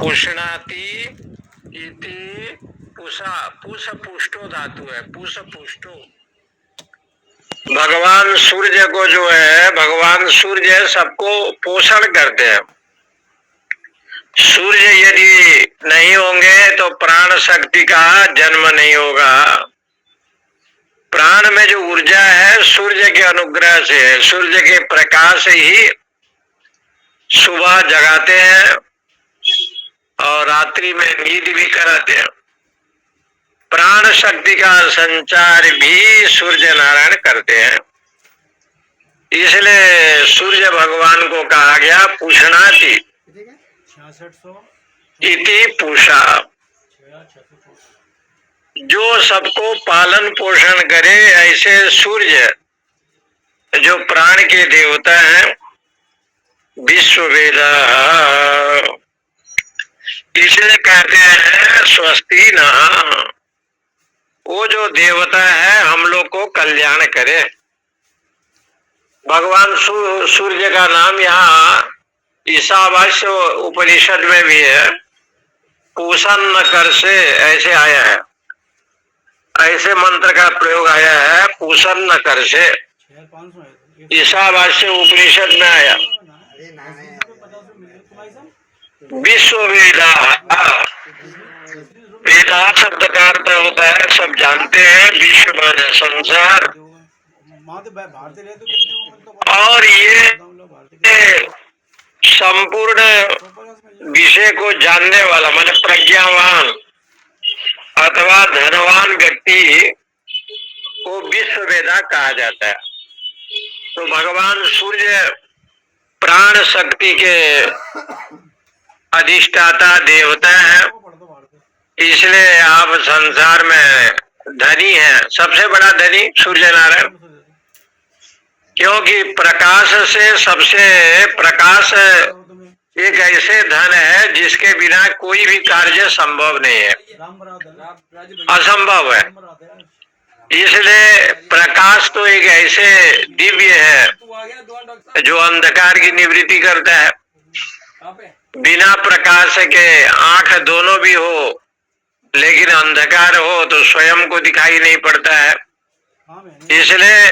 पुष्णाति इति पुषा, पुष पुष्टो धातु है, पुष पुष्टो। भगवान सूर्य को जो है, भगवान सूर्य सबको पोषण करते हैं। सूर्य यदि नहीं होंगे तो प्राण शक्ति का जन्म नहीं होगा। प्राण में जो ऊर्जा है सूर्य के अनुग्रह से है। सूर्य के प्रकाश ही सुबह जगाते हैं और रात्रि में नींद भी कराते हैं। प्राण शक्ति का संचार भी सूर्य नारायण करते हैं। इसलिए सूर्य भगवान को कहा गया पुष्णाति इति पूषा, जो सबको पालन पोषण करे। ऐसे सूर्य जो प्राण के देवता हैं, विश्ववेदा, इसलिए कहते हैं स्वस्ति नः। वो जो देवता है हम लोग को कल्याण करे। भगवान सूर्य का नाम यहाँ ईशावास्य उपनिषद में भी है, पूषण कर से ऐसे आया है, ऐसे मंत्र का प्रयोग आया है, पूषण कर से। ईशावास्य उपनिषद में आया। विश्व वेदा, वेदा शब्द का अर्थ होता है, सब जानते हैं, विश्व माने संसार। और ये संपूर्ण विषय को जानने वाला माने प्रज्ञावान अथवा धनवान व्यक्ति को विश्ववेदा कहा जाता है। तो भगवान सूर्य प्राण शक्ति के अधिष्ठाता देवता है। इसलिए आप संसार में धनी हैं, सबसे बड़ा धनी सूर्य नारायण। क्योंकि प्रकाश से सबसे प्रकाश एक ऐसे धन है जिसके बिना कोई भी कार्य संभव नहीं है, असंभव है। इसलिए प्रकाश तो एक ऐसे दिव्य है जो अंधकार की निवृत्ति करता है। बिना प्रकाश के आंख दोनों भी हो लेकिन अंधकार हो तो स्वयं को दिखाई नहीं पड़ता है। इसलिए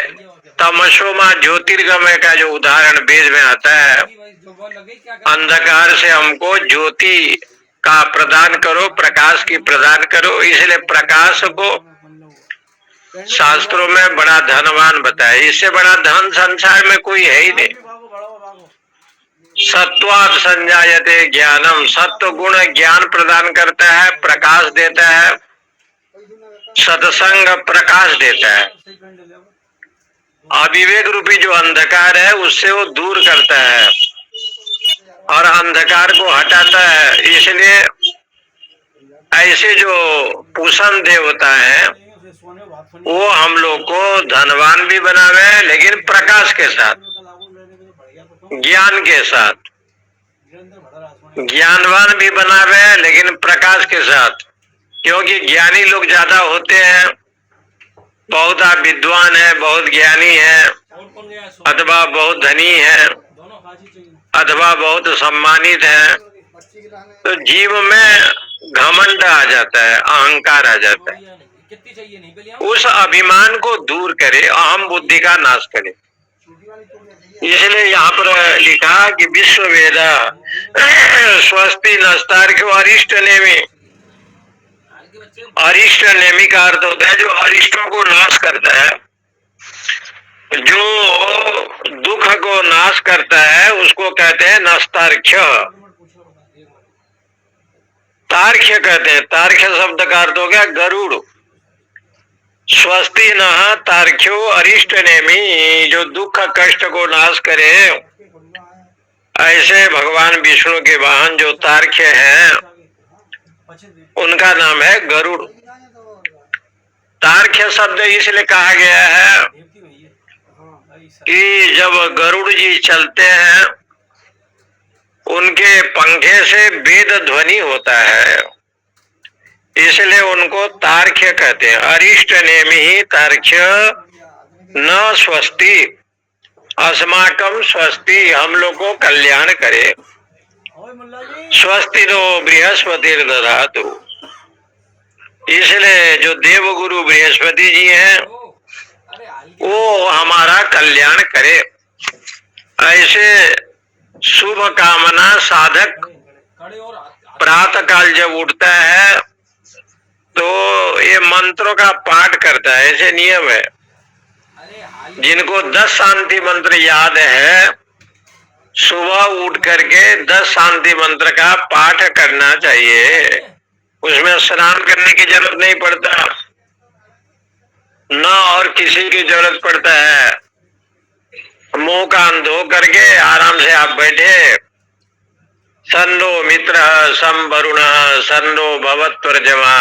तमसोमा ज्योतिर्गमय का जो उदाहरण वेद में आता है, अंधकार से हमको ज्योति का प्रदान करो, प्रकाश की प्रदान करो। इसलिए प्रकाश को शास्त्रों में बड़ा धनवान बताया। इससे बड़ा धन संसार में कोई है ही नहीं। सत्वात् संजायते ज्ञानम, सत्व गुण ज्ञान प्रदान करता है, प्रकाश देता है। सत्संग प्रकाश देता है। अविवेक रूपी जो अंधकार है उससे वो दूर करता है और अंधकार को हटाता है। इसलिए ऐसे जो पूषण देवता है वो हम लोग को धनवान भी बनावे, लेकिन प्रकाश के साथ, ज्ञान के साथ। ज्ञानवान भी बनावे लेकिन प्रकाश के साथ। क्योंकि ज्ञानी लोग ज्यादा होते हैं, बहुत विद्वान है, बहुत ज्ञानी है, अथवा बहुत धनी है, अथवा बहुत सम्मानित है, तो जीव में घमंड आ जाता है, अहंकार आ जाता है। उस अभिमान को दूर करे, अहम बुद्धि का नाश करे। इसलिए यहाँ पर लिखा कि विश्व वेदा स्वस्ति नस्तार्क्यो अरिष्ट नेमि। अरिष्ट नेमि का अर्थ होता है जो अरिष्टों को नाश करता है, जो दुख को नाश करता है उसको कहते हैं नस्तार्क्य। तार्क्य कहते हैं, तार्क्य शब्द का अर्थ हो गया गरुड़। स्वस्ति नः तार्क्यो अरिष्ट नेमि, जो दुख कष्ट को नाश करे। ऐसे भगवान विष्णु के वाहन जो तार्क्य हैं उनका नाम है गरुड़। तार्क्य शब्द इसलिए कहा गया है कि जब गरुड़ जी चलते हैं उनके पंखे से वेद ध्वनि होता है, इसलिए उनको तार्क्य कहते हैं। अरिष्ट नेमि तार्क्य न स्वस्ति, अस्माकम स्वस्ति, हम लोग को कल्याण करे। स्वस्ति नो बृहस्पतिर्दधातु। इसलिए जो देवगुरु बृहस्पति जी हैं वो हमारा कल्याण करे। ऐसे शुभ कामना साधक प्रातः काल जब उठता है तो ये मंत्रों का पाठ करता है। ऐसे नियम है। जिनको 10 शांति मंत्र याद है सुबह उठ करके 10 शांति मंत्र का पाठ करना चाहिए। उसमें स्नान करने की जरूरत नहीं पड़ता, न और किसी की जरूरत पड़ता है। मुंह कान धो करके आराम से आप बैठे। सन्नो मित्र सम वरुण सन्नो भवत्वर्जमा।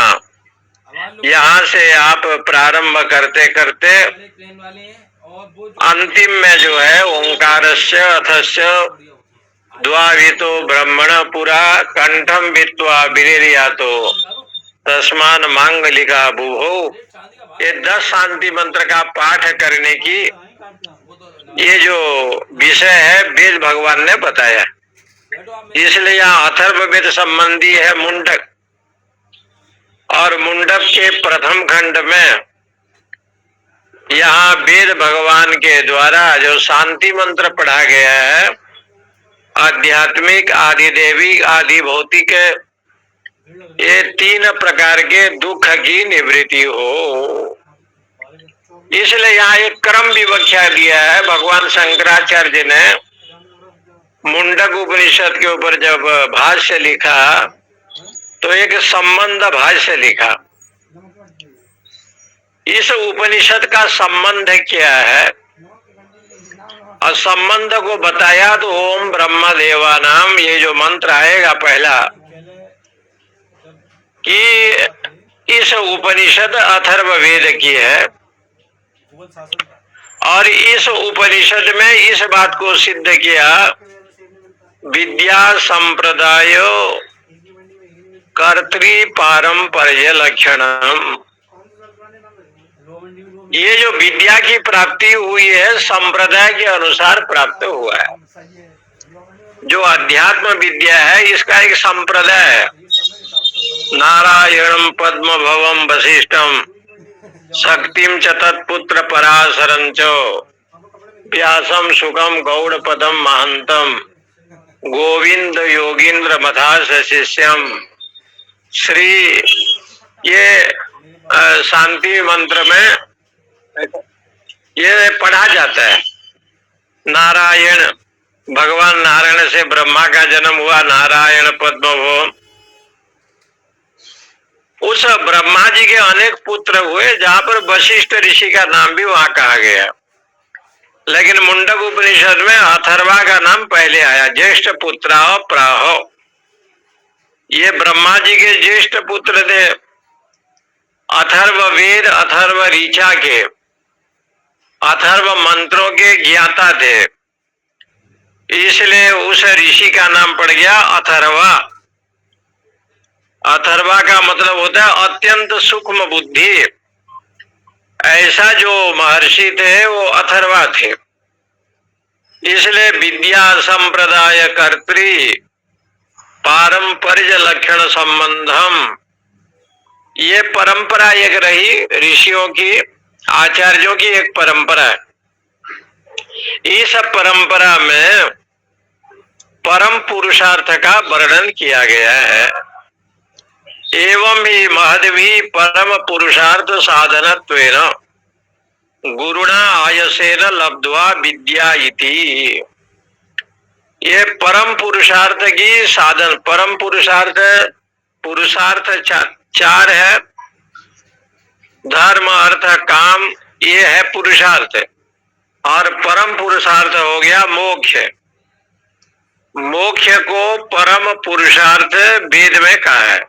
यहाँ से आप प्रारंभ करते करते अंतिम में जो है ओंकारस्य अथस्य द्वावितो ब्रह्मण पुरा कंठम वित्वा विनिर्यातो तस्मान मांगलिका बुभो। ये 10 शांति मंत्र का पाठ करने की ये जो विषय है वेद भगवान ने बताया। इसलिए यहाँ अथर्ववेद संबंधी है मुंडक। और मुंडक के प्रथम खंड में यहाँ वेद भगवान के द्वारा जो शांति मंत्र पढ़ा गया है, आध्यात्मिक आदि दैविक आदि भौतिक, ये 3 प्रकार के दुख की निवृत्ति हो। इसलिए यहाँ एक क्रम विवक्षा दिया है। भगवान शंकराचार्य ने मुंडक उपनिषद के ऊपर जब भाष्य लिखा तो एक संबंध भाष्य लिखा। इस उपनिषद का संबंध क्या है और संबंध को बताया तो ओम ब्रह्म देवानाम, ये जो मंत्र आएगा पहला, कि इस उपनिषद अथर्ववेद की है। और इस उपनिषद में इस बात को सिद्ध किया, विद्या संप्रदाय कर्तृ पारंपर्य लक्षणम। ये जो विद्या की प्राप्ति हुई है संप्रदाय के अनुसार प्राप्त हुआ है। जो अध्यात्म विद्या है इसका एक संप्रदाय है। नारायणम पद्म भवम वशिष्ठम शक्तिम च तत्पुत्र पराशरं च व्यासम सुगम गौड़ पदम महंतम गोविंद योगींद्र मथास शिष्यम। श्री ये शांति मंत्र में ये पढ़ा जाता है। नारायण, भगवान नारायण से ब्रह्मा का जन्म हुआ, नारायण पद्म भवम। उस ब्रह्मा जी के अनेक पुत्र हुए, जहां पर वशिष्ठ ऋषि का नाम भी वहां कहा गया। लेकिन मुंडक उपनिषद में अथर्वा का नाम पहले आया, ज्येष्ठ पुत्र प्राह। ये ब्रह्मा जी के ज्येष्ठ पुत्र थे, अथर्व वेद अथर्व ऋचा के, अथर्व मंत्रों के ज्ञाता थे। इसलिए उस ऋषि का नाम पड़ गया अथर्वा। अथर्वा का मतलब होता है अत्यंत सूक्ष्म बुद्धि। ऐसा जो महर्षि थे वो अथर्वा थे। इसलिए विद्या संप्रदाय कर्तृ पारंपर्य लक्षण संबंधम, ये परंपरा एक रही ऋषियों की, आचार्यों की एक परंपरा है। इस परंपरा में परम पुरुषार्थ का वर्णन किया गया है। एवं ही महद्भी परम पुरुषार्थ साधनत्वेन गुरुणा आयसेन लब्ध्वा विद्या इति। ये परम पुरुषार्थ की साधन, परम पुरुषार्थ, पुरुषार्थ चार है, धर्म अर्थ काम, ये है पुरुषार्थ। और परम पुरुषार्थ हो गया मोक्ष। मोक्ष को परम पुरुषार्थ वेद में कहा है।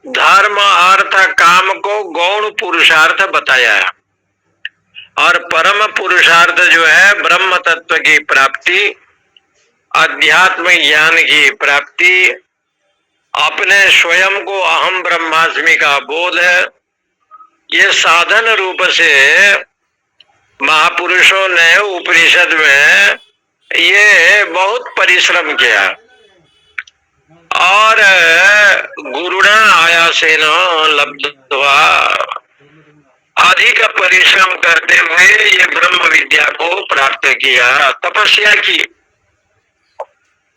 धर्म अर्थ काम को गौण पुरुषार्थ बताया है। और परम पुरुषार्थ जो है ब्रह्म तत्व की प्राप्ति, अध्यात्म ज्ञान की प्राप्ति, अपने स्वयं को अहम ब्रह्मास्मि का बोध है। ये साधन रूप से महापुरुषों ने उपनिषद में ये बहुत परिश्रम किया। प्रयासेन लब्ध्वा, अधिक परिश्रम करते हुए ये ब्रह्म विद्या को प्राप्त किया। तपस्या की,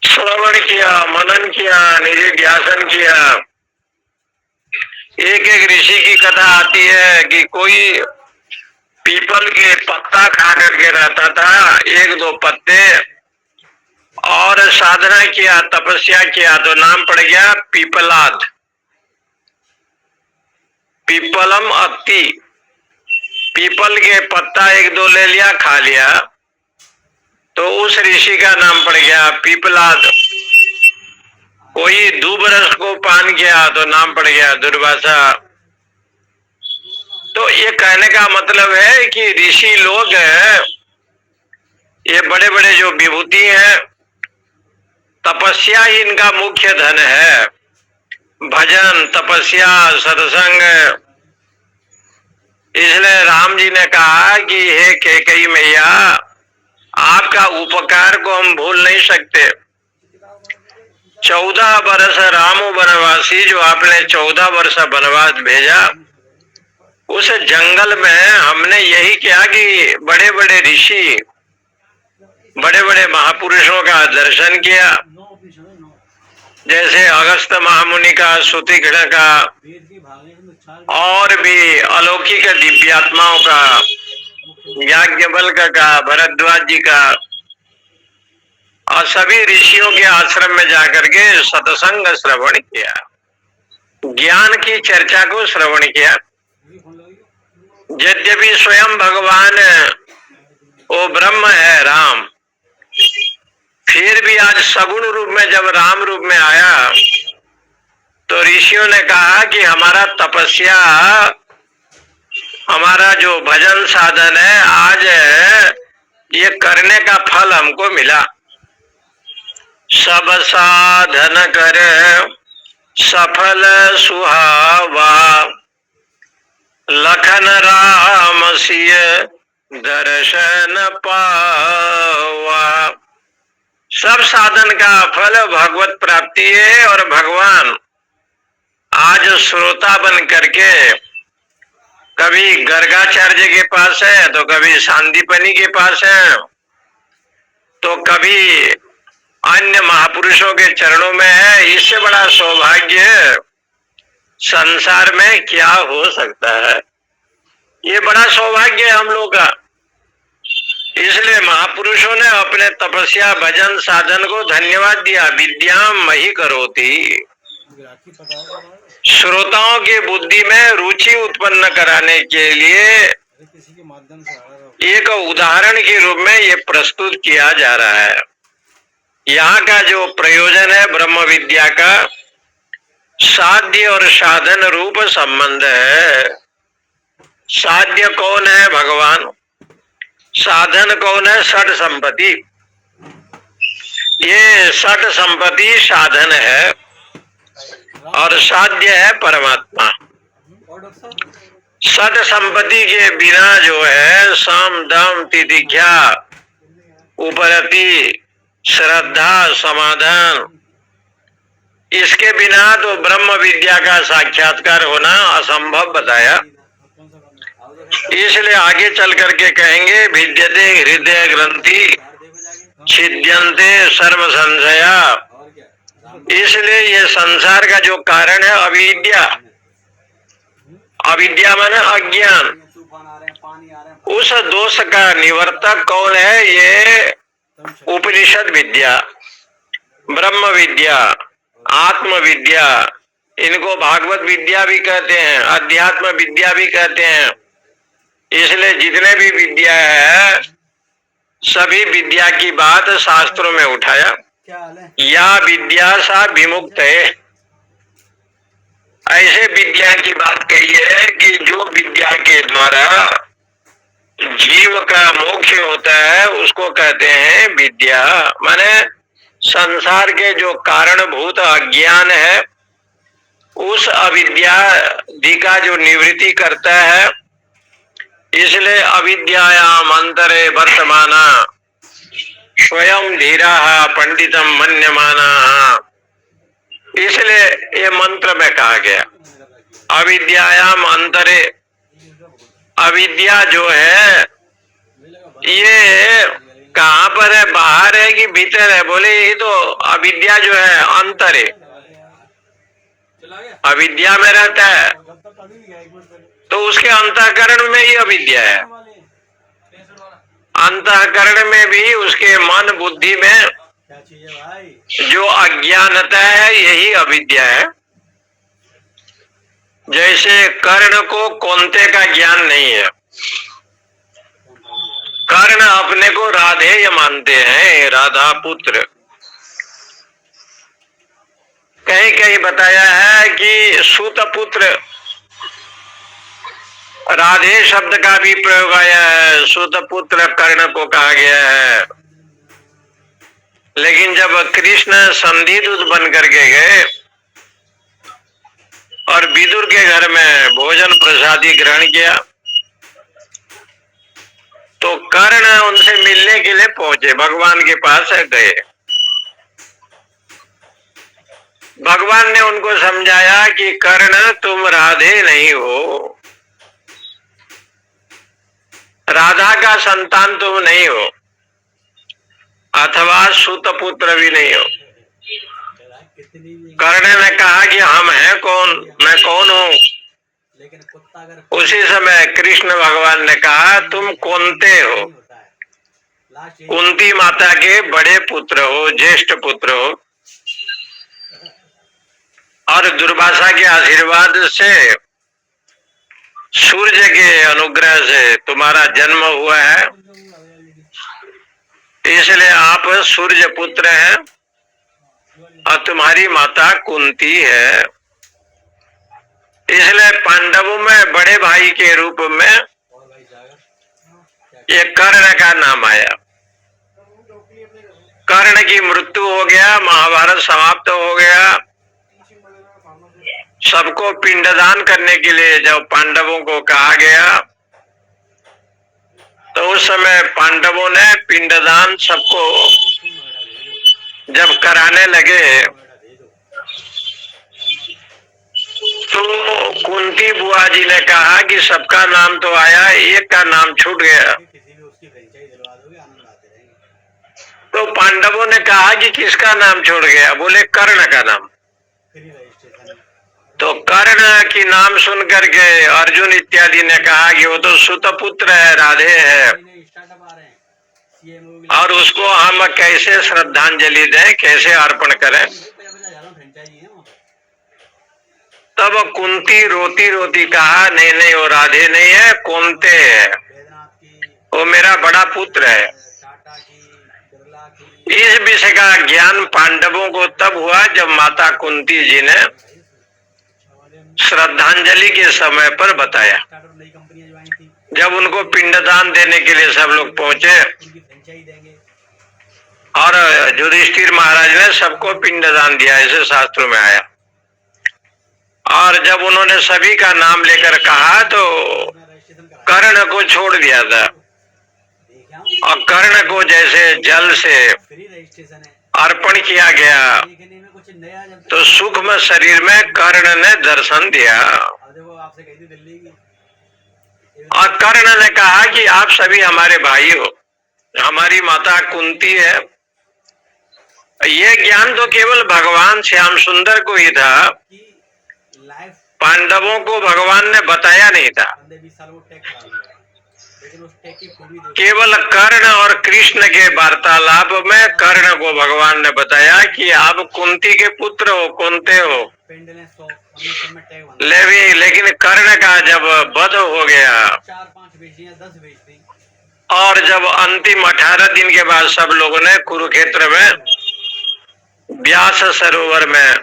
श्रवण किया, मनन किया, निधिध्यासन किया। एक एक ऋषि की कथा आती है कि कोई पीपल के पत्ता खा करके रहता था, एक दो पत्ते, और साधना किया, तपस्या किया तो नाम पड़ गया पीपलाद, पीपलम अत्ति। पीपल के पत्ता एक दो ले लिया, खा लिया, तो उस ऋषि का नाम पड़ गया पीपलाद। कोई दूब रस को पान किया तो नाम पड़ गया दुर्वासा। तो ये कहने का मतलब है कि ऋषि लोग, ये बड़े बड़े जो विभूति हैं, तपस्या ही इनका मुख्य धन है। भजन, तपस्या, सत्संग। इसलिए राम जी ने कहा कि हे कैकेयी मैया, आपका उपकार को हम भूल नहीं सकते। 14 वर्ष राम वनवासी, जो आपने 14 वर्ष वनवास भेजा, उस जंगल में हमने यही किया कि बड़े बड़े ऋषि, बड़े बड़े महापुरुषों का दर्शन किया, जैसे अगस्त महामुनि का, सुतिगण का, और भी अलौकिक दिव्यात्माओं का, याज्ञवल्क्य का, भरद्वाज जी का, और सभी ऋषियों के आश्रम में जाकर के सत्संग श्रवण किया, ज्ञान की चर्चा को श्रवण किया। यद्यपि स्वयं भगवान वो ब्रह्म है राम, फिर भी आज सगुण रूप में जब राम रूप में आया तो ऋषियों ने कहा कि हमारा तपस्या, हमारा जो भजन साधन है, आज ये करने का फल हमको मिला। सब साधन कर सफल सुहावा, लखन राम सिय दर्शन पावा। सब साधन का फल भगवत प्राप्ति है, और भगवान आज श्रोता बन करके कभी गर्गाचार्य के पास है, तो कभी सांदीपनी के पास है, तो कभी अन्य महापुरुषों के चरणों में है। इससे बड़ा सौभाग्य संसार में क्या हो सकता है? ये बड़ा सौभाग्य है हम लोग का। इसलिए महापुरुषों ने अपने तपस्या, भजन, साधन को धन्यवाद दिया। विद्याम मही करोति, श्रोताओं की बुद्धि में रुचि उत्पन्न कराने के लिए एक उदाहरण के रूप में ये प्रस्तुत किया जा रहा है। यहाँ का जो प्रयोजन है ब्रह्म विद्या का, साध्य और साधन रूप संबंध है। साध्य कौन है? भगवान। साधन कौन है? षट संपत्ति। ये षट संपत्ति साधन है, और साध्य है परमात्मा। षट संपत्ति के बिना जो है सम दम तितिक्षा उपरति श्रद्धा समाधान, इसके बिना तो ब्रह्म विद्या का साक्षात्कार होना असंभव बताया। इसलिए आगे चल करके कहेंगे विद्यते हृदय ग्रंथि छिद्यन्ते सर्व संशया। इसलिए ये संसार का जो कारण है अविद्या, अविद्या माने अज्ञान, उस दोष का निवर्तक कौन है? ये उपनिषद विद्या, ब्रह्म विद्या, आत्म विद्या, इनको भागवत विद्या भी कहते हैं, अध्यात्म विद्या भी कहते हैं। इसलिए जितने भी विद्या है सभी विद्या की बात शास्त्रों में उठाया। या विद्या सा विमुक्त है, ऐसे विद्या की बात कही है कि जो विद्या के द्वारा जीव का मोक्ष होता है उसको कहते हैं विद्या। माने संसार के जो कारणभूत अज्ञान है उस अविद्यादि का जो निवृत्ति करता है। इसलिए अविद्यायाम अंतरे वर्तमाना स्वयं धीरा पंडितम मन्यमाना, इसलिए ये मंत्र में कहा गया। अविद्यायाम अंतरे, अविद्या जो है ये कहाँ पर है, बाहर है कि भीतर है? बोले ये तो अविद्या जो है अंतर है, अविद्या में रहता है, तो उसके अंतःकरण में ही अविद्या है। अंतःकरण में भी उसके मन बुद्धि में जो अज्ञानता है यही अविद्या है। जैसे कर्ण को कौनते का ज्ञान नहीं है, कर्ण अपने को राधेय मानते हैं, राधा पुत्र। कहीं कहीं बताया है कि सूत पुत्र, राधे शब्द का भी प्रयोग आया है, सूत पुत्र कर्ण को कहा गया है। लेकिन जब कृष्ण संधिदूत बन करके गए और विदुर के घर में भोजन प्रसादी ग्रहण किया, तो कर्ण उनसे मिलने के लिए पहुंचे, भगवान के पास गए। भगवान ने उनको समझाया कि कर्ण तुम राधे नहीं हो, राधा का संतान तुम नहीं हो, अथवा सूत पुत्र भी नहीं हो। कर्ण ने कहा कि हम हैं कौन, मैं कौन हूँ? उसी समय कृष्ण भगवान ने कहा तुम कौनते हो, कुंती माता के बड़े पुत्र हो, ज्येष्ठ पुत्र हो, और दुर्वासा के आशीर्वाद से, सूर्य के अनुग्रह से तुम्हारा जन्म हुआ है, इसलिए आप सूर्य पुत्र हैं और तुम्हारी माता कुंती है। इसलिए पांडवों में बड़े भाई के रूप में ये कर्ण का नाम आया। कर्ण की मृत्यु हो गया, महाभारत समाप्त हो गया। सबको पिंडदान करने के लिए जब पांडवों को कहा गया, तो उस समय पांडवों ने पिंडदान सबको जब कराने लगे, तो कुंती बुआ जी ने कहा कि सबका नाम तो आया, एक का नाम छूट गया। तो पांडवों ने कहा कि किसका नाम छोड़ गया? बोले कर्ण का नाम। तो कर्ण की नाम सुन करके अर्जुन इत्यादि ने कहा कि वो तो सुतपुत्र है, राधे है, और उसको हम कैसे श्रद्धांजलि दें, कैसे अर्पण करें? तब कुंती रोती रोती कहा नहीं नहीं, वो राधे नहीं है, कौनते है, वो मेरा बड़ा पुत्र है। इस विषय का ज्ञान पांडवों को तब हुआ जब माता कुंती जी ने श्रद्धांजलि के समय पर बताया। जब उनको पिंडदान देने के लिए सब लोग पहुंचे और युधिष्ठिर महाराज ने सबको पिंडदान दिया, ऐसे शास्त्रों में आया। और जब उन्होंने सभी का नाम लेकर कहा तो कर्ण को छोड़ दिया था, और कर्ण को जैसे जल से अर्पण किया गया, तो सूक्ष्म शरीर में कर्ण ने दर्शन दिया। और कर्ण ने कहा कि आप सभी हमारे भाई हो, हमारी माता कुंती है। ये ज्ञान तो केवल भगवान श्याम सुंदर को ही था, पांडवों को भगवान ने बताया नहीं था। केवल कर्ण और कृष्ण के वार्तालाप में कर्ण को भगवान ने बताया कि आप कुंती के पुत्र हो, कौनते हो। लेकिन कर्ण का जब वध हो गया और जब अंतिम 18 दिन के बाद सब लोगों ने कुरुक्षेत्र में व्यास सरोवर में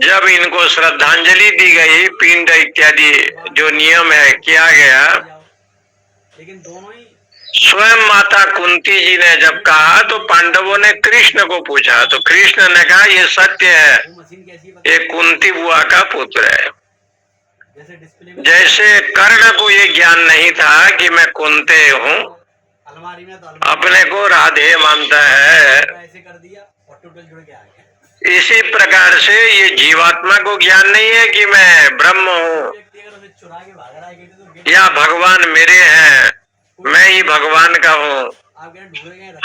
जब इनको श्रद्धांजलि दी गई, पिंड इत्यादि जो नियम है किया गया, लेकिन दोनों ही स्वयं माता कुंती जी ने जब कहा तो पांडवों ने कृष्ण को पूछा, तो कृष्ण ने कहा ये सत्य है, ये कुंती बुआ का पुत्र है। जैसे कर्ण को ये ज्ञान नहीं था कि मैं कुंते हूँ, अपने को राधे मानता है, इसी प्रकार से ये जीवात्मा को ज्ञान नहीं है कि मैं ब्रह्म हूँ या भगवान मेरे हैं, मैं ही भगवान का हूँ।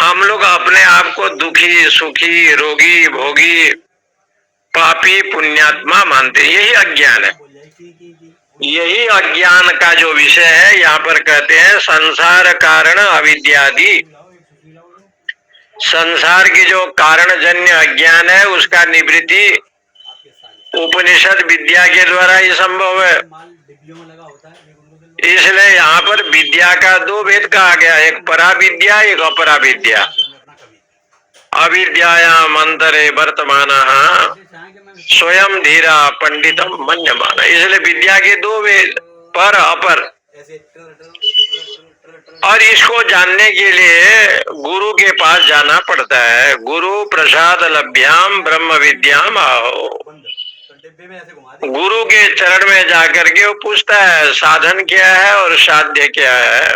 हम लोग अपने आप को दुखी, सुखी, रोगी, भोगी, पापी, पुण्यात्मा मानते, यही अज्ञान है। यही अज्ञान का जो विषय है, यहाँ पर कहते हैं संसार कारण अविद्यादि। संसार की जो कारणजन्य अज्ञान है उसका निवृत्ति उपनिषद विद्या के द्वारा ही संभव है। इसलिए यहाँ पर विद्या का दो भेद कहा गया, एक परा विद्या, एक अपरा विद्या। अविद्यायाम अंतरे वर्तमानः स्वयं धीरा पंडितम मन्यमाना। इसलिए विद्या के दो भेद, पर अपर। और इसको जानने के लिए गुरु के पास जाना पड़ता है। गुरु प्रसाद लभ्याम ब्रह्म विद्याम आहो। गुरु के चरण में जाकर के वो पूछता है साधन क्या है और साध्य क्या है।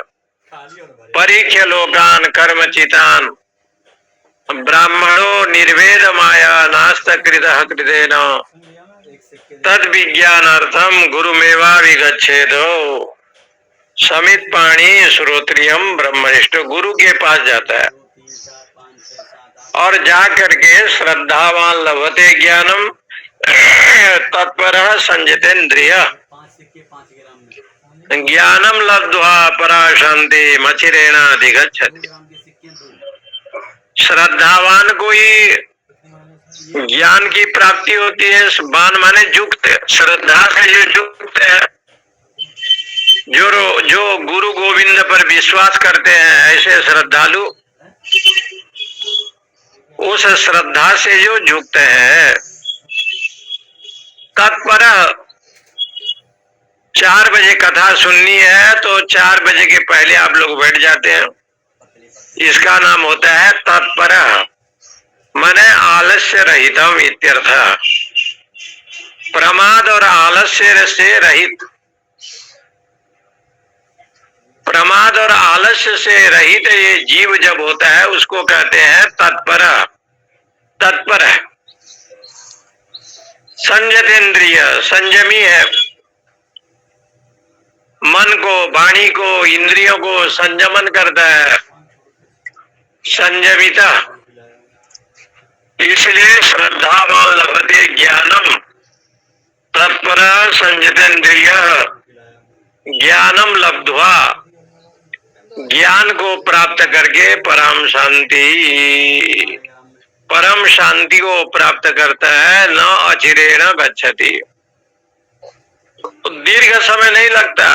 परीक्ष लोकान कर्म चितान ब्राह्मणो निर्वेद माया नास्त कृतः कृतेन तद विज्ञानार्थम गुरुमेवा विगच्छेदो समित पाणी श्रोत्रियम ब्रह्मनिष्ठ। गुरु के पास जाता है और जा करके श्रद्धावान लभते ज्ञानम तत्पर संजितेन्द्रिय ज्ञानम लब्ध्वा परा शांति मचिरेणाधिगच्छति। श्रद्धावान को ही ज्ञान की प्राप्ति होती है। बान माने युक्त, श्रद्धा से जो युक्त है, जो गुरु गोविंद पर विश्वास करते हैं, ऐसे श्रद्धालु उस श्रद्धा से जो युक्त है। तत्पर 4 बजे कथा सुननी है तो 4 बजे के पहले आप लोग बैठ जाते हैं। इसका नाम होता है तत्पर, माने आलस्य रहितम इत्यर्थ। प्रमाद और आलस्य से रहित, प्रमाद और आलस्य से रहित ये जीव जब होता है उसको कहते हैं तत्पर। तत्पर है, संयतेन्द्रिय, संयमी है। मन को, वाणी को, इंद्रियों को संयमन करता है, संयमिता। इसलिए श्रद्धावान लभते ज्ञानम तत्पर संयतेन्द्रिय ज्ञानम लब्ध्वा, ज्ञान को प्राप्त करके परम शांति, परम शांति को प्राप्त करता है। न अचिरेण गच्छति, दीर्घ समय नहीं लगता।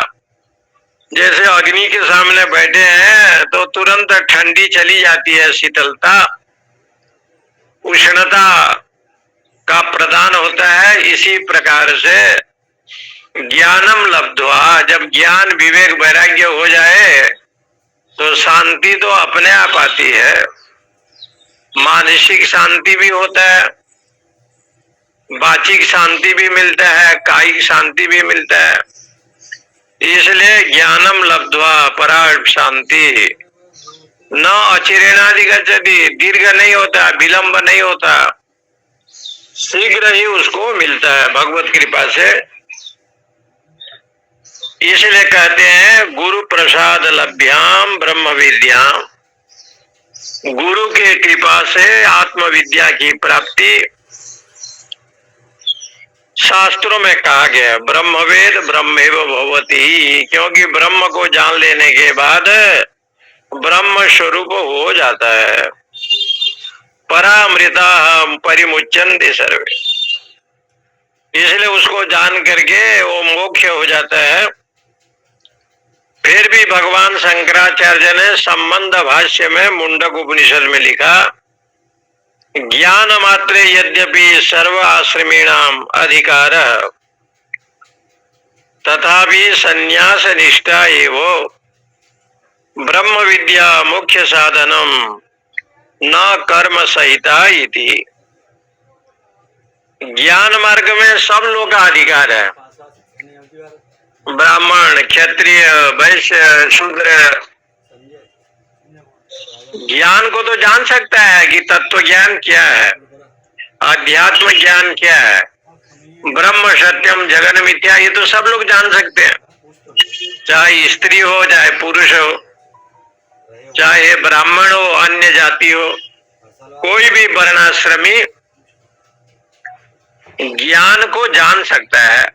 जैसे अग्नि के सामने बैठे हैं तो तुरंत ठंडी चली जाती है, शीतलता, उष्णता का प्रदान होता है। इसी प्रकार से ज्ञानम लब्ध्वा, जब ज्ञान विवेक वैराग्य हो जाए तो शांति तो अपने आप आती है। मानसिक शांति भी होता है, वाचिक शांति भी मिलता है, कायिक शांति भी मिलता है। इसलिए ज्ञानम लब्ध्वा परा शांति न अचिरेणाधिगच्छति, दीर्घ नहीं होता, विलंब नहीं होता, शीघ्र ही उसको मिलता है भगवत कृपा से। इसलिए कहते हैं गुरु प्रसाद लभ्याम ब्रह्म विद्याम, गुरु के कृपा से आत्मविद्या की प्राप्ति। शास्त्रों में कहा गया ब्रह्मवेद ब्रह्मेव भवति, क्योंकि ब्रह्म को जान लेने के बाद ब्रह्म स्वरूप हो जाता है। परामृता परिमुच्यन्ते सर्वे, इसलिए उसको जान करके वो मोक्ष हो जाता है। फिर भी भगवान शंकराचार्य ने संबंध भाष्य में मुंडक उपनिषद में लिखा, ज्ञान मात्रे यद्यपि सर्व आश्रमीणाम अधिकार तथापि संन्यास निष्ठा एवं ब्रह्म विद्या मुख्य साधनम न कर्म सहिता इति। ज्ञान मार्ग में सब लोग का अधिकार है, ब्राह्मण, क्षत्रिय, वैश्य, शूद्र। ज्ञान को तो जान सकता है कि तत्व ज्ञान क्या है, अध्यात्म ज्ञान क्या है? ब्रह्म सत्यम जगन मिथ्या, ये तो सब लोग जान सकते हैं, चाहे स्त्री हो चाहे पुरुष हो, चाहे ब्राह्मण हो अन्य जाति हो, कोई भी वर्णाश्रमी ज्ञान को जान सकता है।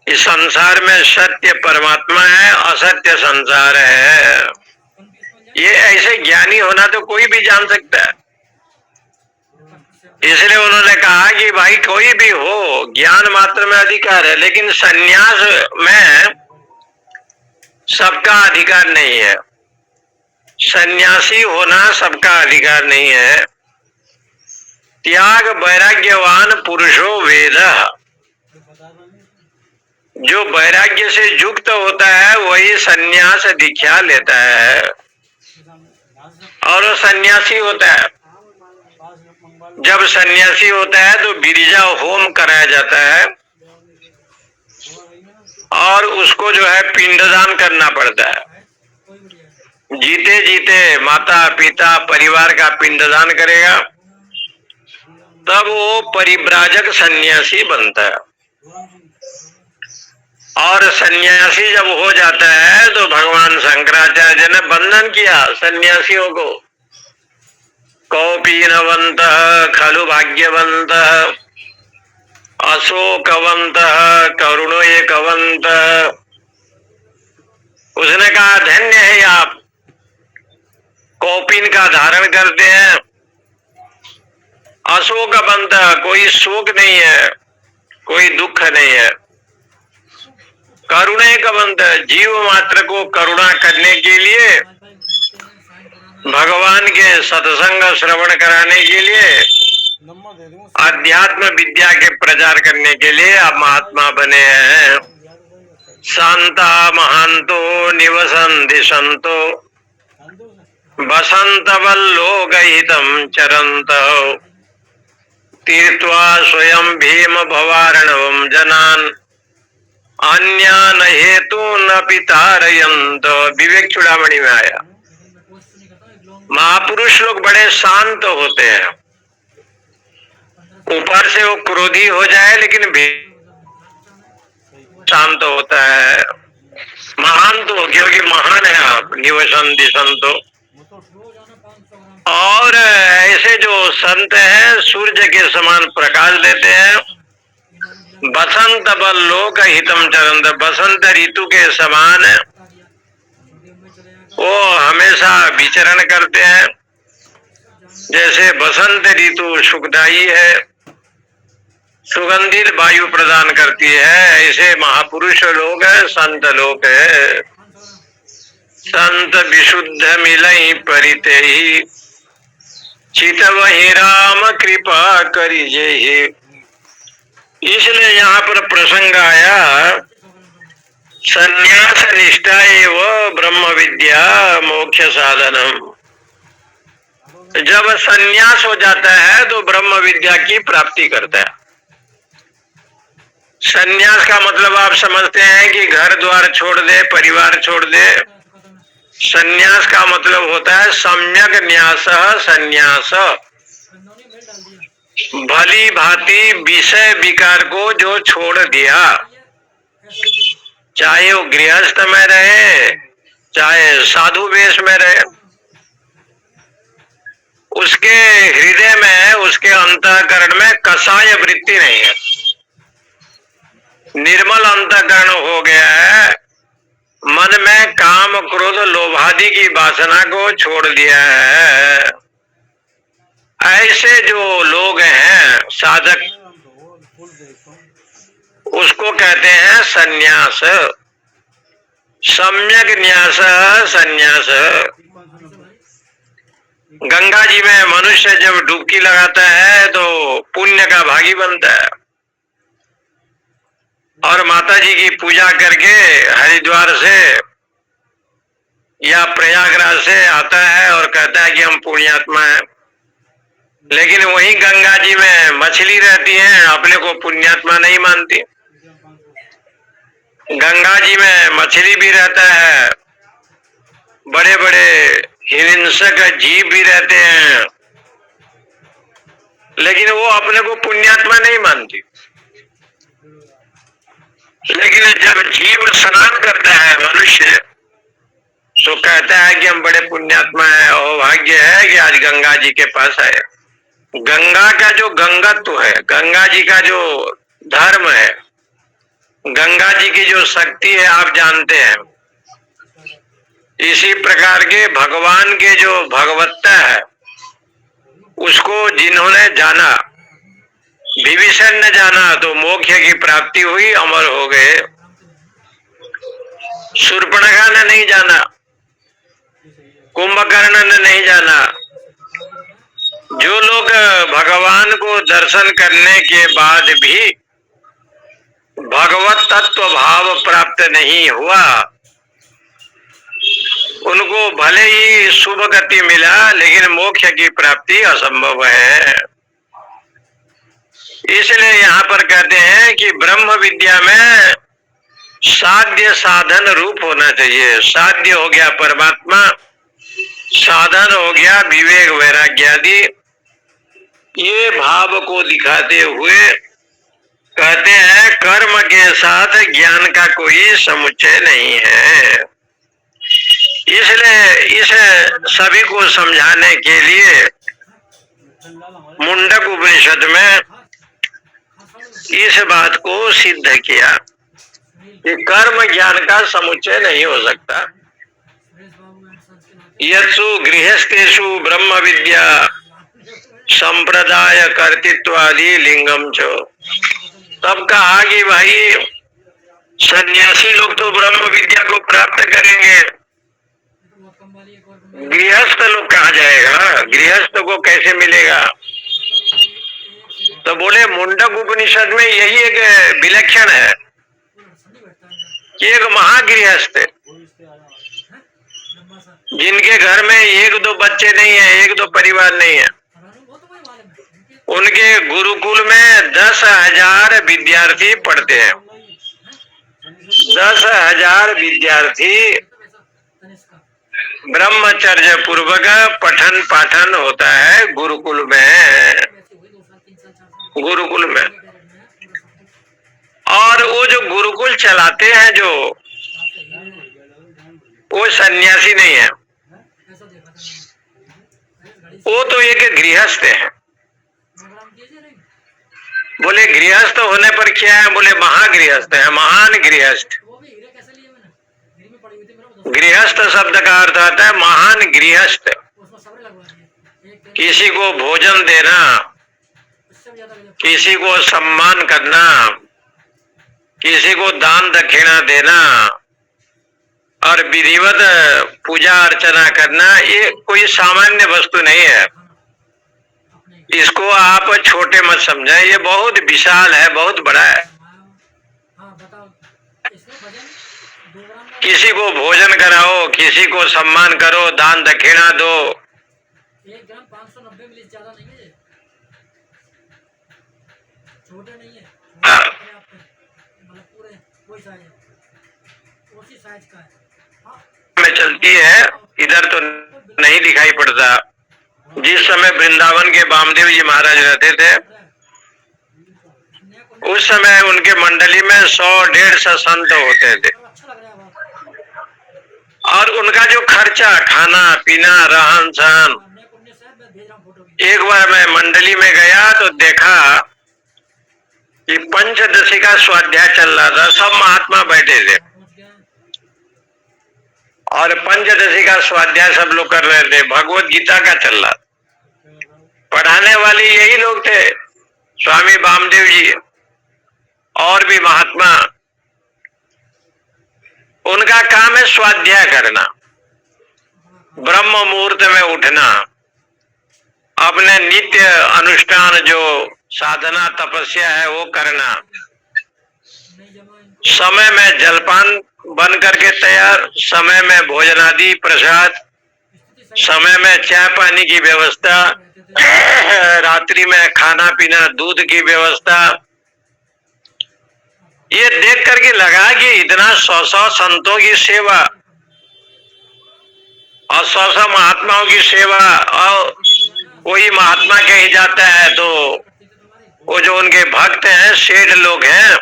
इस संसार में सत्य परमात्मा है, असत्य संसार है, ये ऐसे ज्ञानी होना तो कोई भी जान सकता है। इसलिए उन्होंने कहा कि भाई कोई भी हो, ज्ञान मात्र में अधिकार है, लेकिन संन्यास में सबका अधिकार नहीं है। सन्यासी होना सबका अधिकार नहीं है। त्याग वैराग्यवान पुरुषो वेद, जो वैराग्य से युक्त होता है वही सन्यास दीक्षा लेता है और वो सन्यासी होता है। जब सन्यासी होता है तो गिरिजा होम कराया जाता है और उसको जो है पिंडदान करना पड़ता है। जीते जीते माता पिता परिवार का पिंडदान करेगा, तब वो परिव्राजक सन्यासी बनता है। और सन्यासी जब हो जाता है तो भगवान शंकराचार्य ने बंधन किया सन्यासियों को। कौपीनवंत खलु भाग्यवंत अशोकवंत करुणो एकवंत। उसने कहा धन्य है आप, कौपीन का धारण करते हैं, अशोकवंत कोई शोक नहीं है, कोई दुख नहीं है, करुणेकवंत जीव मात्र को करुणा करने के लिए, भगवान के सत्संग श्रवण कराने के लिए, अध्यात्म विद्या के प्रचार करने के लिए आप महात्मा बने हैं। शांता महांतो निवसन्ति संतो बसंत वल्लोकहितं चरन्तः तीर्त्वा स्वयं भीम भवार्णवं जनान् अन्यान हेतून अपि तारयन्त। विवेक चूड़ामणि में आया। महापुरुष लोग बड़े शांत होते हैं, ऊपर से वो क्रोधी हो जाए लेकिन शांत होता है। महान तो क्योंकि महान है आप, निवसन्ति संतो। और ऐसे जो संत हैं सूर्य के समान प्रकाश देते हैं। बसंत वल्लोक हितम चरंत, बसंत ऋतु के समान वो हमेशा विचरण करते हैं। जैसे बसंत ऋतु सुखदायी है, सुगंधित वायु प्रदान करती है, ऐसे महापुरुष लोग है, संत लोग है। संत विशुद्ध मिलई परिते ही चितवहि राम कृपा करिजे। इसलिए यहाँ पर प्रसंग आया संन्यास निष्ठा एवं ब्रह्म विद्या मोक्ष साधनम। जब संन्यास हो जाता है तो ब्रह्म विद्या की प्राप्ति करता है। संन्यास का मतलब आप समझते हैं कि घर द्वार छोड़ दे, परिवार छोड़ दे। संन्यास का मतलब होता है सम्यक न्यास संन्यास, भली भांति विषय विकार को जो छोड़ दिया, चाहे वो गृहस्थ में रहे चाहे साधु वेश में रहे, उसके हृदय में उसके अंतःकरण में कसाय वृत्ति नहीं है, निर्मल अंतःकरण हो गया है। मन में काम क्रोध लोभादि की वासना को छोड़ दिया है। ऐसे जो लोग हैं साधक, उसको कहते हैं संन्यास, सम्यक न्यास संन्यास। गंगा जी में मनुष्य जब डुबकी लगाता है तो पुण्य का भागी बनता है और माता जी की पूजा करके हरिद्वार से या प्रयागराज से आता है और कहता है कि हम पुण्यात्मा हैं। लेकिन वही गंगा जी में मछली रहती है, अपने को पुण्यात्मा नहीं मानती। गंगा जी में मछली भी रहता है, बड़े बड़े हिंसक जीव भी रहते हैं, लेकिन वो अपने को पुण्यात्मा नहीं मानती। लेकिन जब जीव स्नान करता है मनुष्य, तो कहता है कि हम बड़े पुण्यात्मा हैं, और भाग्य है कि आज गंगा जी के पास आए। गंगा का जो गंगत्व है, गंगा जी का जो धर्म है, गंगा जी की जो शक्ति है, आप जानते हैं। इसी प्रकार के भगवान के जो भगवत्ता है, उसको जिन्होंने जाना, विभीषण ने जाना तो मोक्ष की प्राप्ति हुई, अमर हो गए। शूर्पणखा ने नहीं जाना, कुंभकर्ण ने नहीं जाना। जो लोग भगवान को दर्शन करने के बाद भी भगवत तत्व भाव प्राप्त नहीं हुआ, उनको भले ही शुभ गति मिला, लेकिन मोक्ष की प्राप्ति असंभव है। इसलिए यहाँ पर कहते हैं कि ब्रह्म विद्या में साध्य साधन रूप होना चाहिए। साध्य हो गया परमात्मा, साधन हो गया विवेक वैराग्य आदि। ये भाव को दिखाते हुए कहते हैं कर्म के साथ ज्ञान का कोई समुच्चय नहीं है। इसलिए इस सभी को समझाने के लिए मुंडक उपनिषद में इस बात को सिद्ध किया कि कर्म ज्ञान का समुच्चय नहीं हो सकता। यत्सु गृहस्थेषु ब्रह्म विद्या संप्रदाय कर्तृत्वादि लिंगम च। तब कहा कि भाई सन्यासी लोग तो ब्रह्म विद्या को प्राप्त करेंगे, गृहस्थ लोग कहाँ जाएगा, गृहस्थ को कैसे मिलेगा? तो बोले मुंडक उपनिषद में यही एक विलक्षण है कि एक महागृहस्थ जिनके घर में एक दो बच्चे नहीं है, एक दो परिवार नहीं है, उनके गुरुकुल में 10,000 विद्यार्थी पढ़ते हैं। 10,000 विद्यार्थी ब्रह्मचर्य पूर्वक पठन पाठन होता है गुरुकुल में। गुरुकुल में और वो जो गुरुकुल चलाते हैं, जो वो सन्यासी नहीं है, वो तो एक गृहस्थ है। बोले गृहस्थ होने पर क्या है? बोले महागृहस्थ है, महान गृहस्थ। गृहस्थ शब्द का अर्थ आता है महान गृहस्थ। किसी को भोजन देना, किसी को सम्मान करना, किसी को दान दक्षिणा देना और विधिवत पूजा अर्चना करना, ये कोई सामान्य वस्तु नहीं है। इसको आप छोटे मत समझें, ये बहुत विशाल है, बहुत बड़ा है। किसी को भोजन कराओ, किसी को सम्मान करो, दान दक्षिणा दो। 1 ग्राम 590 मिली, ज्यादा नहीं है, छोटे नहीं है, मतलब पूरे वही साइज है, उसी साइज का है। में चलती है, इधर तो नहीं दिखाई पड़ता। जिस समय वृंदावन के वामदेव जी महाराज रहते थे, उस समय उनके मंडली में 100-150 संत होते थे, और उनका जो खर्चा, खाना पीना, रहन सहन। एक बार मैं मंडली में गया तो देखा कि पंचदशी का स्वाध्याय चल रहा था, सब महात्मा बैठे थे और पंचदशी का स्वाध्याय सब लोग कर रहे थे। भगवत गीता का चल रहा, पढ़ाने वाले यही लोग थे, स्वामी वामदेव जी और भी महात्मा। उनका काम है स्वाध्याय करना, ब्रह्म मुहूर्त में उठना, अपने नित्य अनुष्ठान जो साधना तपस्या है वो करना, समय में जलपान बन करके तैयार, समय में भोजनादि प्रसाद, समय में चाय पानी की व्यवस्था, रात्रि में खाना पीना दूध की व्यवस्था। ये देख करके लगा कि इतना 100 संतों की सेवा और 100 महात्माओं की सेवा, और कोई महात्मा कहीं जाता है तो वो जो उनके भक्त हैं, सेठ लोग हैं,